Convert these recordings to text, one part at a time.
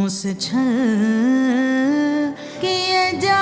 मुझसे छल किया जा।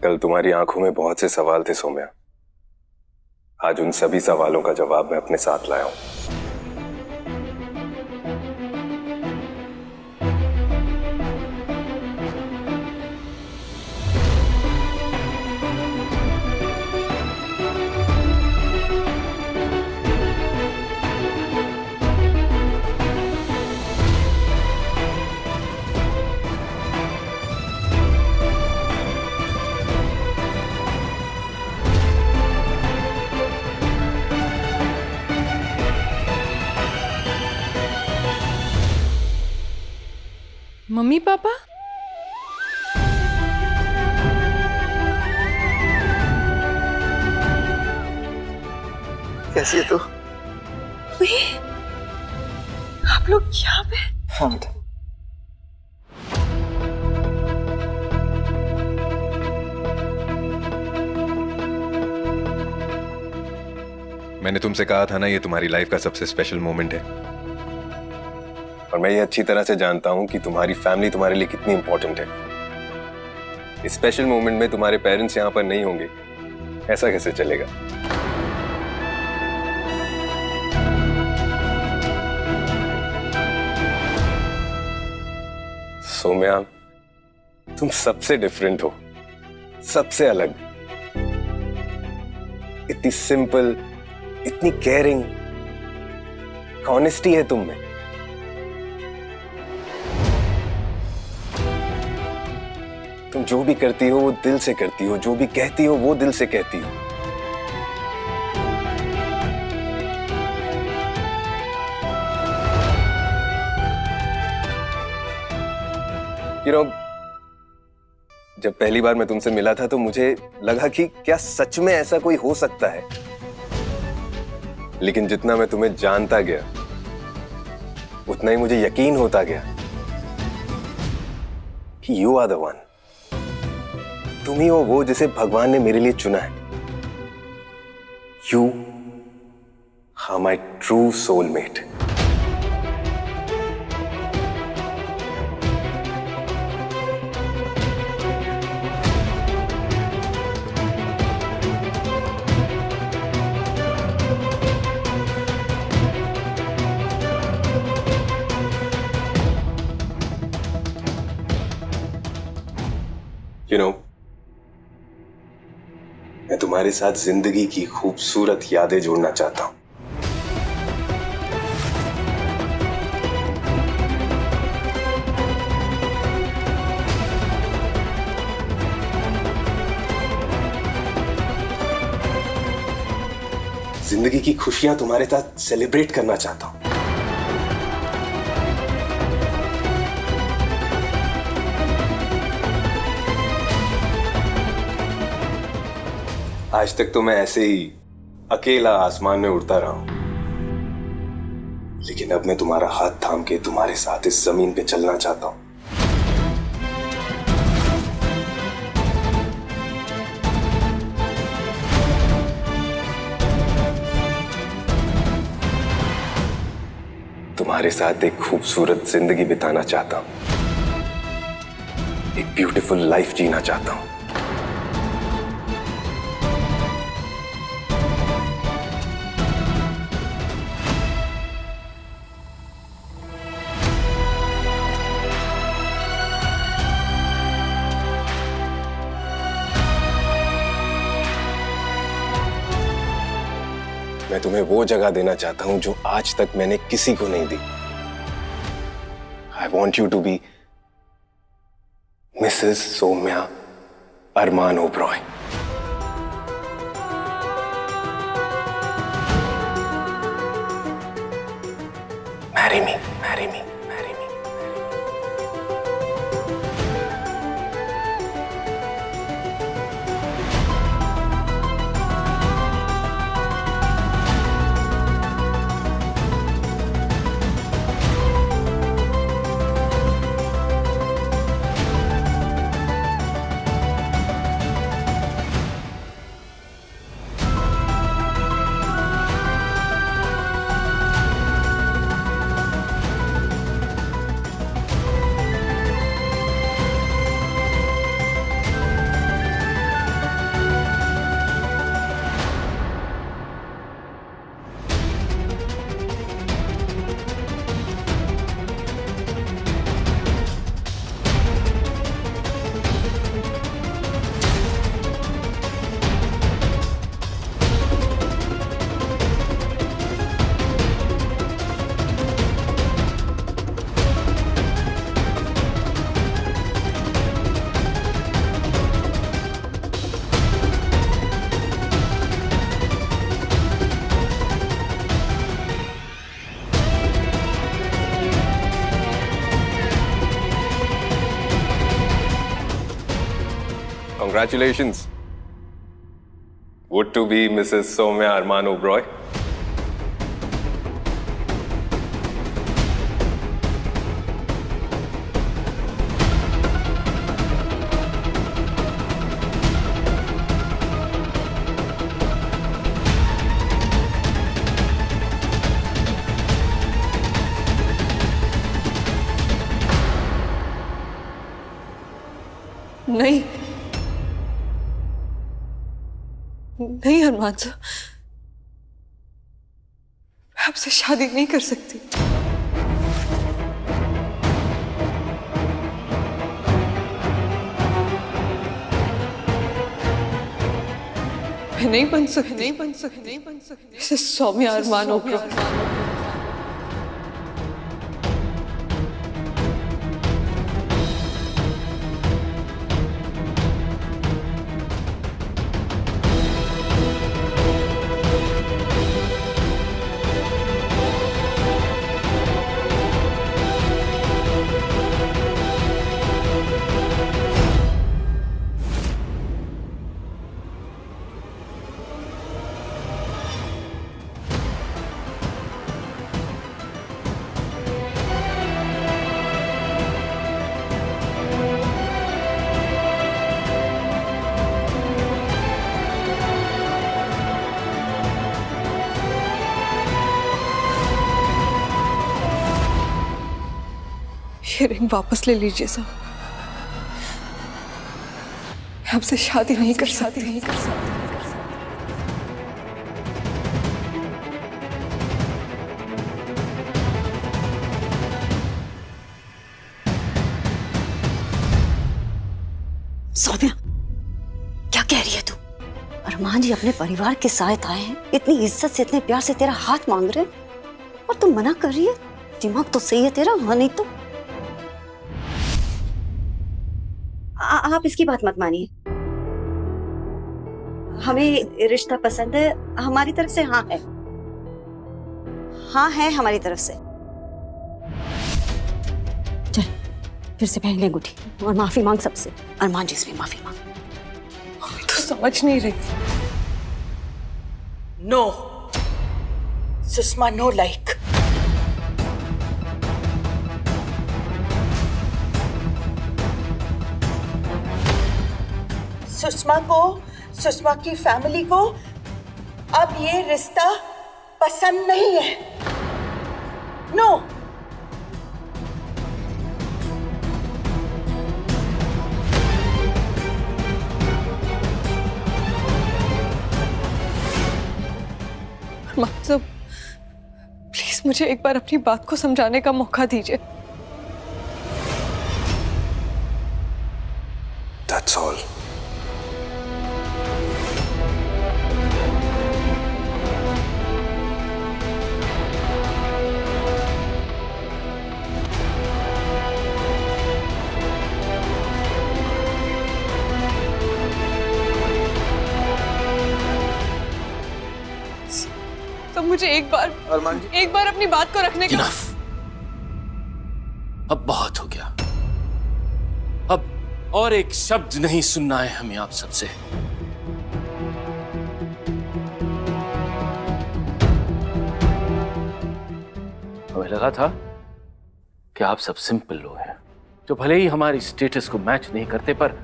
कल तुम्हारी आंखों में बहुत से सवाल थे सौम्या। आज उन सभी सवालों का जवाब मैं अपने साथ लाया हूं। मम्मी पापा, कैसी है तू? आप लोग यहाँ पे? हाँ बेटा। मैंने तुमसे कहा था ना, ये तुम्हारी लाइफ का सबसे स्पेशल मोमेंट है। और मैं ये अच्छी तरह से जानता हूं कि तुम्हारी फैमिली तुम्हारे लिए कितनी इंपॉर्टेंट है। इस स्पेशल मोमेंट में तुम्हारे पेरेंट्स यहां पर नहीं होंगे, ऐसा कैसे चलेगा? सौम्या, तुम सबसे डिफरेंट हो, सबसे अलग। इतनी सिंपल, इतनी केयरिंग, ऑनेस्टी है तुम में। तुम जो भी करती हो वो दिल से करती हो, जो भी कहती हो वो दिल से कहती हो। जब पहली बार मैं तुमसे मिला था तो मुझे लगा कि क्या सच में ऐसा कोई हो सकता है। लेकिन जितना मैं तुम्हें जानता गया उतना ही मुझे यकीन होता गया कि यू आर द वन। तुम ही हो वो जिसे भगवान ने मेरे लिए चुना है। You are my true soulmate. मैं तुम्हारे साथ जिंदगी की खूबसूरत यादें जोड़ना चाहता हूं। जिंदगी की खुशियां तुम्हारे साथ सेलिब्रेट करना चाहता हूं। आज तक तो मैं ऐसे ही अकेला आसमान में उड़ता रहा हूं, लेकिन अब मैं तुम्हारा हाथ थाम के तुम्हारे साथ इस जमीन पे चलना चाहता हूं। तुम्हारे साथ एक खूबसूरत जिंदगी बिताना चाहता हूं, एक ब्यूटीफुल लाइफ जीना चाहता हूं। मैं तुम्हें वो जगह देना चाहता हूं जो आज तक मैंने किसी को नहीं दी। I want you to be Mrs. Soumya Arman Oberoi. Marry me, marry me, marry me. Congratulations. Would to be Mrs. Soumya Arman Oberoi. नहीं नहीं अरमान साहब, मैं आपसे शादी नहीं कर सकती। मैं नहीं बन सकती मिसेस सौम्या अरमान ओबरॉय। ये रिंग वापस ले लीजिए साहब, मैं आपसे शादी नहीं कर सकती। सौम्या, क्या कह रही है तू? अरमान जी अपने परिवार के साथ आए हैं, इतनी इज्जत से इतने प्यार से तेरा हाथ मांग रहे हैं और तुम मना कर रही है? दिमाग तो सही है तेरा, हाँ नहीं तो। आप इसकी बात मत मानिए। हमें रिश्ता पसंद है, हमारी तरफ से हाँ है। हाँ है हमारी तरफ से। चल फिर से पहन ले अंगूठी और माफी मांग सबसे। अरमान जी से भी माफी मांग। तो समझ नहीं रही। No Sushma, no like. Sushma को, सुषमा की फैमिली को अब ये रिश्ता पसंद नहीं है। नो। अरमान साहब, प्लीज मुझे एक बार अपनी बात को समझाने का मौका दीजिए। That's all. तो मुझे एक बार अपनी बात को रखने का। Enough. अब बहुत हो गया। अब और एक शब्द नहीं सुनना है हमें आप सबसे। हमें लगा था कि आप सब सिंपल लोग हैं जो भले ही हमारी स्टेटस को मैच नहीं करते पर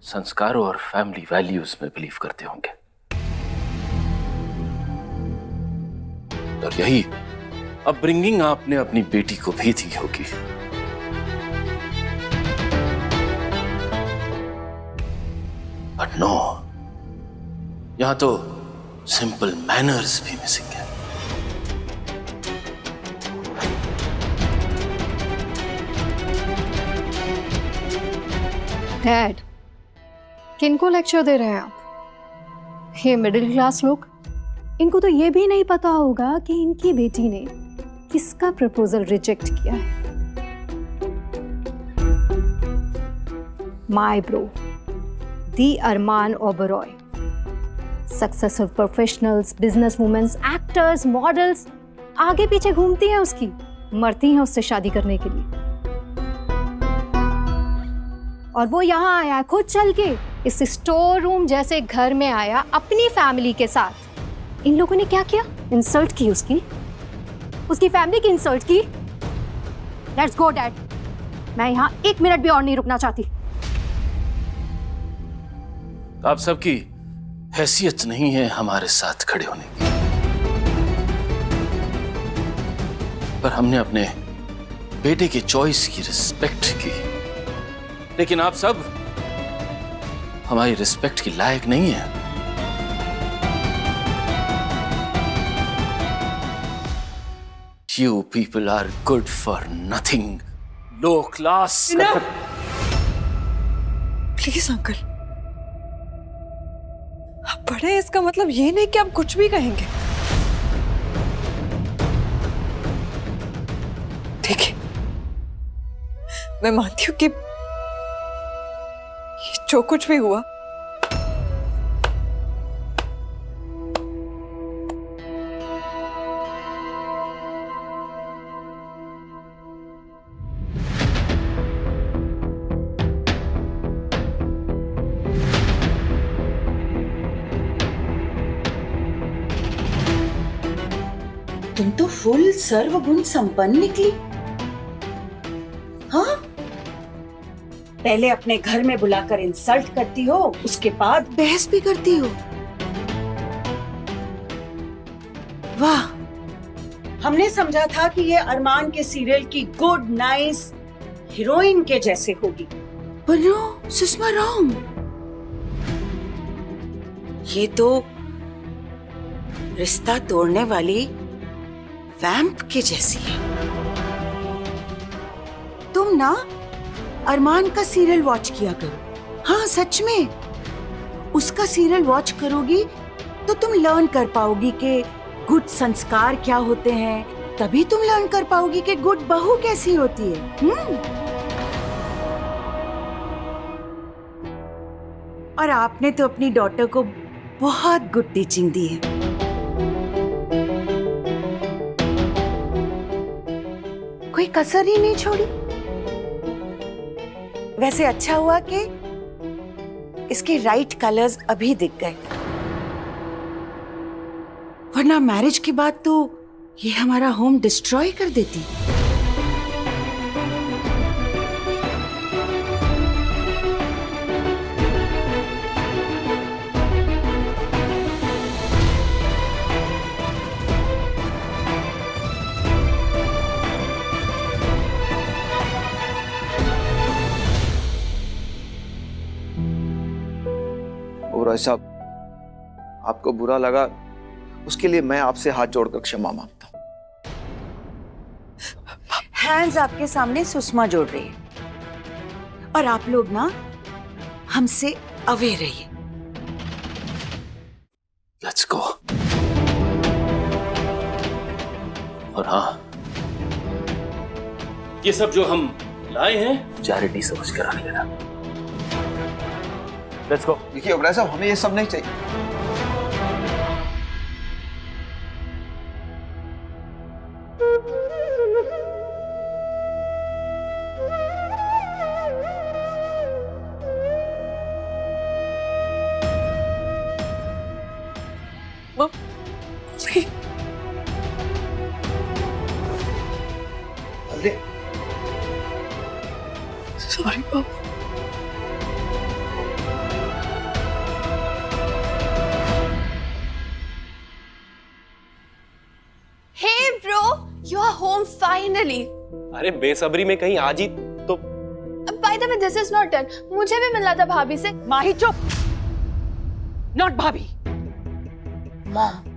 संस्कारों और फैमिली वैल्यूज में बिलीव करते होंगे। और यही अपब्रिंगिंग आपने अपनी बेटी को भी दी होगी। बट नो, यहां तो सिंपल मैनर्स भी मिसिंग है। डैड, किनको लेक्चर दे रहे हैं आप? ये मिडिल क्लास लोग, इनको तो ये भी नहीं पता होगा कि इनकी बेटी ने किसका प्रपोजल रिजेक्ट किया है। My bro, the Armaan Oberoi, successful professionals, business womens, actors, models आगे पीछे घूमती हैं उसकी, मरती हैं उससे शादी करने के लिए। और वो यहाँ आया है खुद चल के, इस स्टोर रूम जैसे घर में आया अपनी फैमिली के साथ। इन लोगों ने क्या किया? इंसल्ट की उसकी फैमिली की इंसल्ट की। लेट्स गो डैड, मैं यहाँ 1 मिनट भी और नहीं रुकना चाहती। आप सबकी हैसियत नहीं है हमारे साथ खड़े होने की, पर हमने अपने बेटे के चॉइस की रिस्पेक्ट की। लेकिन आप सब हमारी रिस्पेक्ट की लायक नहीं है। You people are good for nothing, low class. Please uncle, आप बड़े हैं, इसका मतलब ये नहीं कि आप कुछ भी कहेंगे। देखिए, मैं मानती हूँ कि ये जो कुछ भी हुआ तुम तो फुल सर्वगुण संपन्न निकली। हाँ, पहले अपने घर में बुलाकर इंसल्ट करती हो, उसके बाद बहस भी करती हो। वाह, हमने समझा था कि ये अरमान के सीरियल की गुड नाइस हीरोइन के जैसे होगी, पर नो सुषमा, रॉन्ग। ये तो रिश्ता तोड़ने वाली वैम्प के जैसी है। तुम ना अरमान का सीरियल वॉच किया करो। हाँ सच में, उसका सीरियल वॉच करोगी तो तुम लर्न कर पाओगी कि गुड संस्कार क्या होते हैं। तभी तुम लर्न कर पाओगी कि गुड बहू कैसी होती है। और आपने तो अपनी डॉटर को बहुत गुड टीचिंग दी है। कोई कसर ही नहीं छोड़ी। वैसे अच्छा हुआ कि इसके राइट कलर्स अभी दिख गए, वरना मैरिज के बाद तो ये हमारा होम डिस्ट्रॉय कर देती। और ऐसा आपको बुरा लगा, उसके लिए मैं आपसे हाथ जोड़कर क्षमा मांगता हूं। हैंड्स आपके सामने सुषमा जोड़ रही है, और आप लोग ना हमसे अवे रहिए। Let's go. और हाँ, ये सब जो हम लाए हैं चैरिटी समझ कर रख लेना। Let's go. देखिए ओबराय साहब, हमें ये सब नहीं चाहिए। अरे सॉरी पापा। Hey bro, you are home finally. अरे बेसब्री में कहीं आज ही तो। By the way, this is not done. मुझे भी मिलना था भाभी से। माही चुप, नॉट भाभी, मॉम।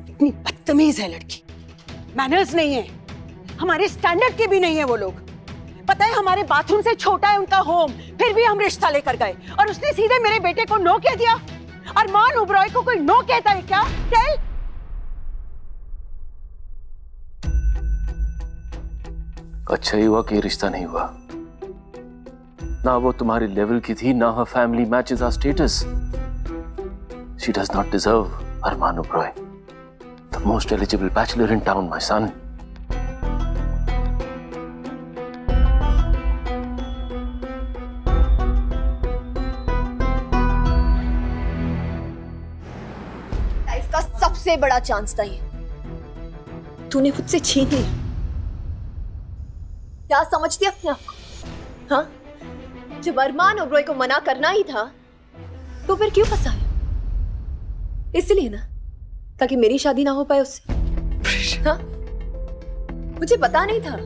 इतनी बदतमीज है लड़की, मैनर्स नहीं है, हमारे स्टैंडर्ड की भी नहीं है वो लोग। पता है हमारे बाथरूम से छोटा है उनका होम, फिर भी हम रिश्ता लेकर गए और उसने सीधे मेरे बेटे को नो कह दिया। अरमान ओबरॉय को कोई नो कहता है क्या? टेल। अच्छा ही हुआ कि रिश्ता नहीं हुआ। ना वो तुम्हारे लेवल की थी, ना her family matches our status. She does not deserve Armaan Oberoi, the most eligible bachelor in town, my son. Life का सबसे बड़ा चांस था ये, तूने खुद से छीन लिया। क्या समझती अपने आप को? हाँ, जब अरमान ओबरॉय को मना करना ही था तो फिर क्यों फंसाया? इसलिए ना, ताकि मेरी शादी ना हो पाए उससे। हाँ, मुझे पता नहीं था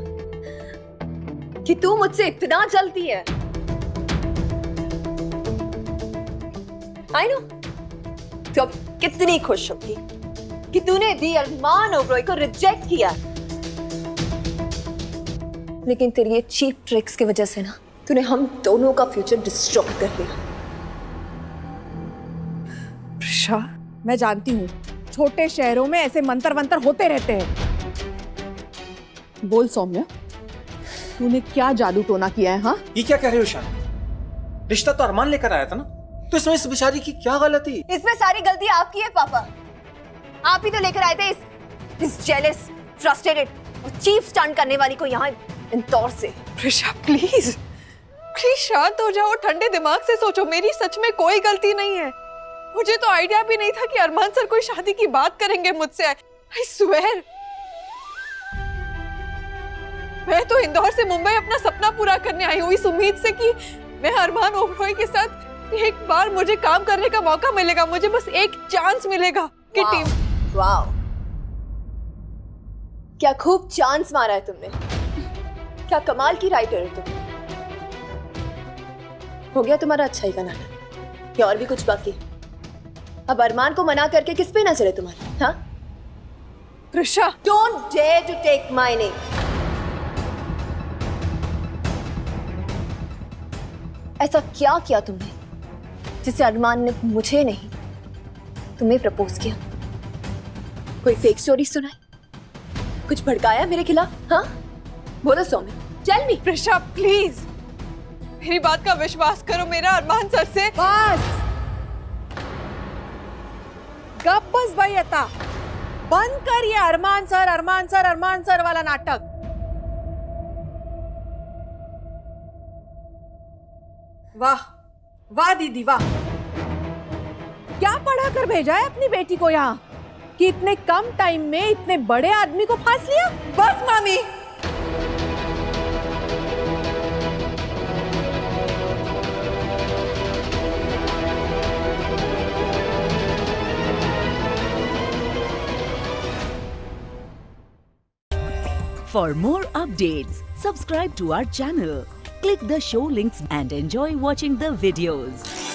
कि तू मुझसे इतना जलती है। आई नो, तो अब कितनी खुश होगी कि तूने दी अरमान ओबरॉय को रिजेक्ट किया, लेकिन तेरी ये चीप ट्रिक्स की वजह से ना तूने हम दोनों का फ्यूचर डिस्ट्रॉय कर दिया। प्रिशा, मैं जानती हूँ छोटे शहरों में ऐसे मंतर वंतर होते रहते हैं। बोल सौम्या, तूने क्या जादू टोना किया है? हाँ, ये क्या कह रहे हो शान? रिश्ता तो अरमान लेकर आया था ना, तो इसमें इस बेचारी की क्या गलती? इसमें सारी गलती आपकी है पापा। आप ही तो लेकर आए थे इस जेलस, फ्रस्ट्रेटेड और चीप स्टंट करने वाली को यहाँ इंदौर से। प्रिशा प्लीज शांत हो जाओ, ठंडे दिमाग से सोचो। मेरी सच में कोई गलती नहीं है। मुझे तो आइडिया भी नहीं था कि अरमान सर कोई शादी की बात करेंगे मुझसे। आई स्वेयर, मैं तो इंदौर से मुंबई अपना सपना पूरा करने आई हूँ इस उम्मीद से कि मैं अरमान ओबरॉय के साथ एक बार मुझे काम करने का मौका मिलेगा, मुझे बस एक चांस मिलेगा कि टीम। वाओ, क्या खूब चांस मारा है तुमने। क्या कमाल की राइटर है तुम। हो गया तुम्हारा अच्छाई का नाटक, या और भी कुछ बाकी? अब अरमान को मना करके किस पे नजर है तुम्हारी? हाँ, Prisha, don't dare to take my name. ऐसा क्या किया तुमने जिससे अरमान ने मुझे नहीं तुम्हें प्रपोज किया? कोई फेक स्टोरी सुनाई? कुछ भड़काया मेरे खिलाफ? हाँ, बोलो सौम्य, टेल मी। प्रिशा प्लीज मेरी बात का विश्वास करो, मेरा अरमान सर से। बस गप बस भाई आता, बंद कर ये अरमान सर वाला नाटक। वाह वाह दीदी वाह, क्या पढ़ा कर भेजा है अपनी बेटी को यहाँ कि इतने कम टाइम में इतने बड़े आदमी को फांस लिया। बस मामी। For more updates, subscribe to our channel, click the show links and enjoy watching the videos.